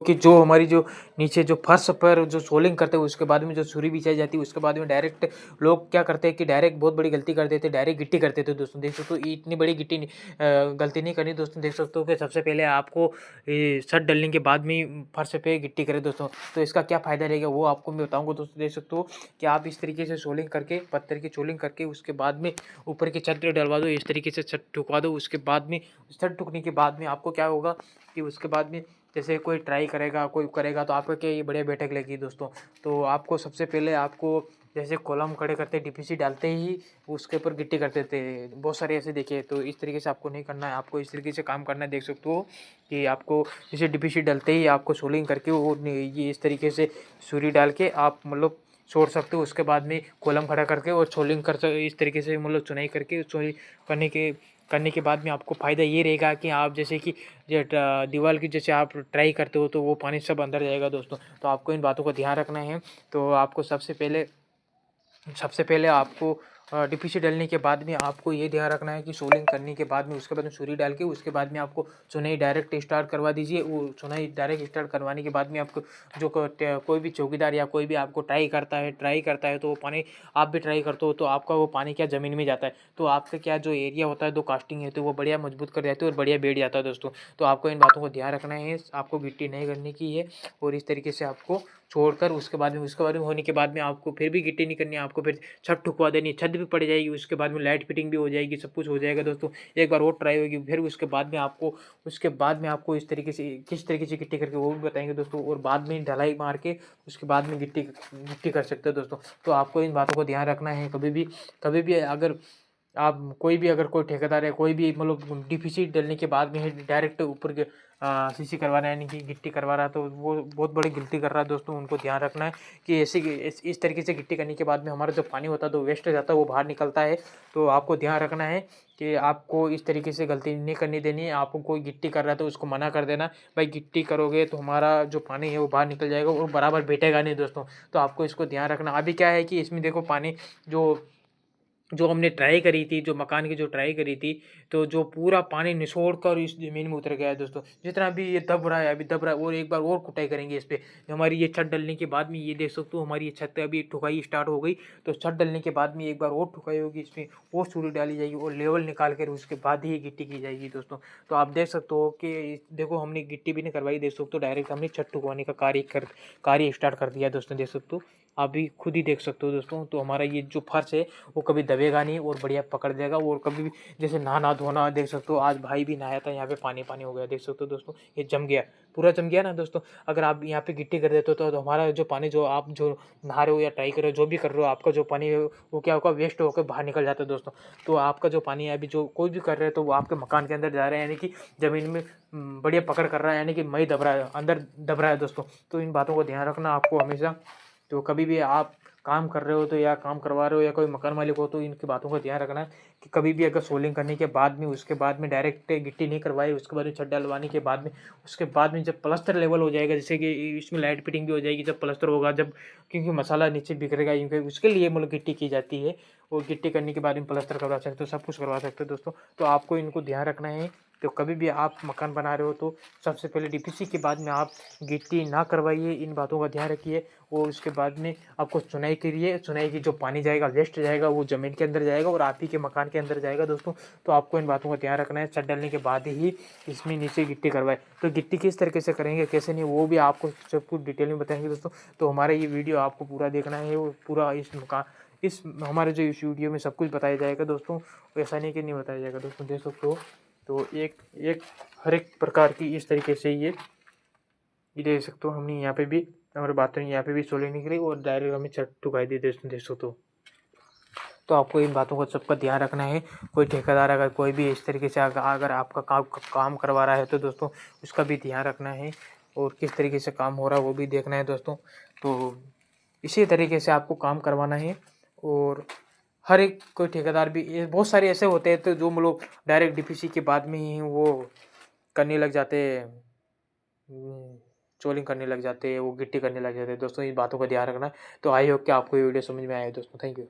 क्योंकि जो हमारी जो नीचे जो फर्श पर जो सोलिंग करते हैं उसके बाद में जो छुरी बिछाई जाती है उसके बाद में डायरेक्ट लोग क्या करते हैं कि डायरेक्ट बहुत बड़ी गलती कर देते हैं, डायरेक्ट गिट्टी करते थे दोस्तों। देख सकते हो इतनी बड़ी गलती नहीं करनी दोस्तों। देख सकते हो कि सबसे पहले आपको छत डलने के बाद में फर्श पे गिट्टी करें दोस्तों। तो इसका क्या फ़ायदा रहेगा वो आपको मैं बताऊँगा दोस्तों। देख सकते हो कि आप इस तरीके से सोलिंग करके पत्थर की सोलिंग करके उसके बाद में ऊपर की छत डलवा दो, इस तरीके से छत ठुकवा दो। उसके बाद में छत ठुकने के बाद में आपको क्या होगा कि उसके बाद में जैसे कोई ट्राई करेगा, कोई करेगा तो आपको क्या ये बढ़िया बैठक लगेगी दोस्तों। तो आपको सबसे पहले आपको जैसे कॉलम खड़े करते डीपीसी डालते ही उसके ऊपर गिट्टी करते थे, बहुत सारे ऐसे देखे। तो इस तरीके से आपको नहीं करना है, आपको इस तरीके से काम करना है। देख सकते हो कि आपको जैसे डीपीसी डालते ही आपको सोलिंग करके वो ये इस तरीके से सूरी डाल के आप मतलब छोड़ सकते हो। उसके बाद में कॉलम खड़ा करके और सोलिंग कर सकते इस तरीके से मतलब चुनाई करके चुनाई करने के बाद में आपको फ़ायदा ये रहेगा कि आप जैसे कि दीवार की जैसे आप ट्राई करते हो तो वो पानी सब अंदर जाएगा दोस्तों। तो आपको इन बातों का ध्यान रखना है। तो आपको सबसे पहले आपको डीपीसी डालने के बाद में आपको ये ध्यान रखना है कि सोलिंग करने के बाद में उसके बाद में सूरी डाल के उसके बाद में आपको चुनाई डायरेक्ट स्टार्ट करवा दीजिए। वो चुनाई डायरेक्ट स्टार्ट करवाने के बाद में आपको जो कोई भी चौकीदार या कोई भी आपको ट्राई करता है तो वो पानी आप भी ट्राई करते हो तो आपका वो पानी क्या ज़मीन में जाता है। तो आपका क्या जो एरिया होता है, जो कास्टिंग है तो वो बढ़िया मजबूत कर जाती है और बढ़िया बैठ जाता है दोस्तों। तो आपको इन बातों को ध्यान रखना है, आपको गिट्टी नहीं करने की है और इस तरीके से आपको छोड़कर उसके बाद में होने के बाद में आपको फिर भी गिट्टी नहीं करनी है, आपको फिर छत ठुकवा देनी है, छत भी पड़ जाएगी। उसके बाद में लाइट फिटिंग भी हो जाएगी, सब कुछ हो जाएगा दोस्तों। एक बार और ट्राई होगी फिर उसके बाद में आपको इस तरीके से किस तरीके से गिट्टी करके वो भी बताएंगे दोस्तों। और बाद में ढलाई मार के उसके बाद में गिट्टी कर सकते हो दोस्तों। तो आपको इन बातों को ध्यान रखना है। कभी भी अगर आप अगर कोई ठेकेदार है, कोई भी मतलब डीपीसी डलने के बाद में डायरेक्ट ऊपर के सीसी करवा रहा है, यानी कि गिट्टी करवा रहा है, तो वो बहुत बड़ी गलती कर रहा है दोस्तों। उनको ध्यान रखना है कि इस तरीके से गिट्टी करने के बाद में हमारा जो पानी होता है तो वेस्ट हो जाता है, वो बाहर निकलता है। तो आपको ध्यान रखना है कि आपको इस तरीके से गलती नहीं करनी देनी है। आपको कोई गिट्टी कर रहा है तो उसको मना कर देना, भाई गिट्टी करोगे तो हमारा जो पानी है वो बाहर निकल जाएगा और बराबर बैठेगा नहीं दोस्तों। तो आपको इसको ध्यान रखना। अभी क्या है कि इसमें देखो पानी जो जो हमने ट्राई करी थी, जो मकान की जो ट्राई करी थी, तो जो पूरा पानी निचोड़ कर इस ज़मीन में उतर गया है दोस्तों। जितना भी ये दब रहा है, अभी दब रहा है और एक बार और कुटाई करेंगे इस पे। हमारी ये छत डलने के बाद में ये देख सकते हो हमारी ये छत अभी ठुकाई स्टार्ट हो गई। तो छत डलने के बाद में एक बार और ठुकाई होगी, इसमें और सूरी डाली जाएगी और लेवल निकाल कर उसके बाद ही गिट्टी की जाएगी दोस्तों। तो आप देख सकते हो कि देखो हमने गिट्टी भी नहीं करवाई, देख सकते हो डायरेक्ट हमने छत ठुकवाने का कार्य स्टार्ट कर दिया दोस्तों। देख सकते हो, आप भी खुद ही देख सकते हो दोस्तों। तो हमारा ये जो फर्श है वो कभी दबेगा नहीं और बढ़िया पकड़ देगा। और कभी भी जैसे नहाना धोना, देख सकते हो आज भाई भी नहाया था, यहाँ पे पानी पानी हो गया, देख सकते हो दोस्तों। ये जम गया, पूरा जम गया ना दोस्तों। अगर आप यहाँ पे गिट्टी कर देते हो तो हमारा जो पानी जो आप जो नहा रहे हो या ट्राई कर रहे हो, जो भी कर रहे हो, आपका जो पानी है वो क्या होगा, वेस्ट होकर बाहर निकल जाता है दोस्तों। तो आपका जो पानी है अभी जो कोई भी कर रहे हो तो वो आपके मकान के अंदर जा रहे हैं, यानी कि ज़मीन में बढ़िया पकड़ कर रहा है, यानी कि मई दब रहा है, अंदर दब रहा है दोस्तों। तो इन बातों को ध्यान रखना आपको हमेशा। तो कभी भी आप काम कर रहे हो तो या काम करवा रहे हो या कोई मकान मालिक हो तो इनकी बातों का ध्यान रखना है कि कभी भी अगर सोलिंग करने के बाद में उसके बाद में डायरेक्ट गिट्टी नहीं करवाई, उसके बाद में छत डलवाने के बाद में उसके बाद में जब प्लास्टर लेवल हो जाएगा, जैसे कि इसमें लाइट फिटिंग भी हो जाएगी जब प्लास्टर होगा, जब क्योंकि मसाला नीचे बिखरेगा, क्योंकि उसके लिए मतलब गिट्टी की जाती है। और गिट्टी करने के बाद में प्लास्टर करवा सकते हो, सब कुछ करवा सकते हो दोस्तों। तो आपको इनको ध्यान रखना है। तो कभी भी आप मकान बना रहे हो तो सबसे पहले डीपीसी के बाद में आप गिट्टी ना करवाइए, इन बातों का ध्यान रखिए। और उसके बाद में आपको चुनाई करिए, चुनाई की जो पानी जाएगा वेस्ट जाएगा वो ज़मीन के अंदर जाएगा और आप ही के मकान के अंदर जाएगा दोस्तों। तो आपको इन बातों का ध्यान रखना है। छत डालने के बाद ही इसमें नीचे गिट्टी करवाए। तो गिट्टी किस तरीके से करेंगे, कैसे नहीं, वो भी आपको सब कुछ डिटेल में बताएंगे दोस्तों। तो हमारा ये वीडियो आपको पूरा देखना है, वो पूरा इस हमारे जो इस वीडियो में सब कुछ बताया जाएगा दोस्तों। ऐसा नहीं कि नहीं बताया जाएगा दोस्तों, देख सकते हो। तो एक हर एक प्रकार की इस तरीके से ये देख सकते हो। हमने यहाँ पे भी हमारे बाथरूम यहाँ पे भी सोलिंग निकली और डायरेक्ट हमें छत ठुकाई दी देख सकते हो। तो आपको इन बातों का सबका ध्यान रखना है। कोई ठेकेदार अगर कोई भी इस तरीके से अगर आपका काम करवा रहा है तो दोस्तों उसका भी ध्यान रखना है और किस तरीके से काम हो रहा है वो भी देखना है दोस्तों। तो इसी तरीके से आपको काम करवाना है। और हर एक कोई ठेकेदार भी बहुत सारे ऐसे होते हैं तो जो लोग डायरेक्ट डीपीसी के बाद में ही वो करने लग जाते हैं, चोलिंग करने लग जाते हैं, वो गिट्टी करने लग जाते हैं दोस्तों। इन बातों का ध्यान रखना। तो आई होप कि आपको ये वीडियो समझ में आया दोस्तों। Thank you.